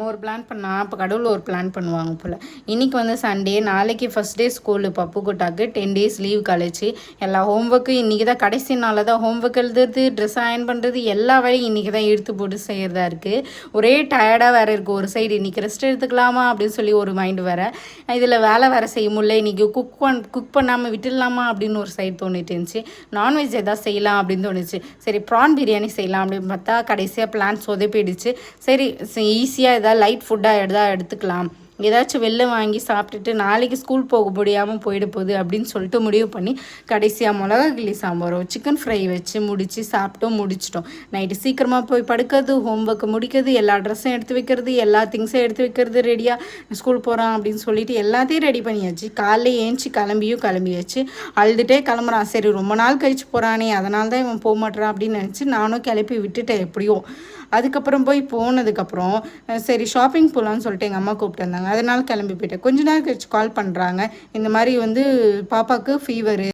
ஒரு பிளான் பண்ணா இப்போ கடவுள் ஒரு பிளான் பண்ணுவாங்க போல். இன்றைக்கி வந்து சண்டே, நாளைக்கு ஃபஸ்ட் டே ஸ்கூலு பப்பு குட்டாக்கு 10 days லீவ் கழிச்சு எல்லா ஹோம்ஒர்க்கு இன்றைக்கி தான் கடைசி நாளில் தான் ஹோம்ஒர்க் எழுதுறது, ட்ரெஸ் அயன் பண்ணுறது, எல்லா வேலையும் இன்றைக்கி தான் இழுத்து போட்டு செய்கிறதா இருக்குது. ஒரே டயர்டாக வேறு இருக்குது. ஒரு சைடு இன்றைக்கி ரெஸ்ட் எடுத்துக்கலாமா அப்படின்னு சொல்லி ஒரு மைண்டு வேறு, இதில் வேலை வேறு செய்ய முடியல, இன்றைக்கி குக் பண்ணாமல் விட்டுடலாமா அப்படின்னு ஒரு சைடு தோணிட்டு இருந்துச்சு. நான்வெஜ் எதாவது செய்யலாம் அப்படின்னு தோணுச்சு. சரி ப்ரான் பிரியாணி செய்யலாம் அப்படின்னு பார்த்தா கடைசியாக பிளான் சொதப்பிடுச்சு. சரி ஈஸியாக லைட் ஃபுட்டாக எடுத்துக்கலாம், ஏதாச்சும் வெளில வாங்கி சாப்பிட்டுட்டு நாளைக்கு ஸ்கூல் போக முடியாமல் போயிட போகுது அப்படின்னு சொல்லிட்டு முடிவு பண்ணி கடைசியாக மிளகா கிள்ளி சாம்பாரோ சிக்கன் ஃப்ரை வச்சு முடிச்சிட்டோம். நைட்டு சீக்கிரமாக போய் படுக்கிறது, ஹோம்ஒர்க்கு முடிக்கிறது, எல்லா ட்ரெஸ்ஸும் எடுத்து வைக்கிறது, எல்லா திங்ஸும் எடுத்து வைக்கிறது, ரெடியாக ஸ்கூல் போகிறான் அப்படின்னு சொல்லிட்டு எல்லாத்தையும் ரெடி பண்ணியாச்சு. காலைல ஏஞ்சி கிளம்பியாச்சு. அழுதுகிட்டே கிளம்புறான். சரி ரொம்ப நாள் கழிச்சு போகிறானே, அதனால தான் இவன் போக மாட்டேறான் அப்படின்னு நினச்சி நானும் கிளப்பி விட்டுட்டேன் எப்படியோ. அதுக்கப்புறம் போனதுக்கப்புறம் சரி ஷாப்பிங் போகலான்னு சொல்லிட்டு எங்கள் அம்மா கூப்பிட்டு வந்தாங்க. அதனால் கிளம்பி போயிட்டேன். கொஞ்ச நேரம் கழிச்சு கால் பண்ணுறாங்க, இந்த மாதிரி வந்து பாப்பாவுக்கு ஃபீவரு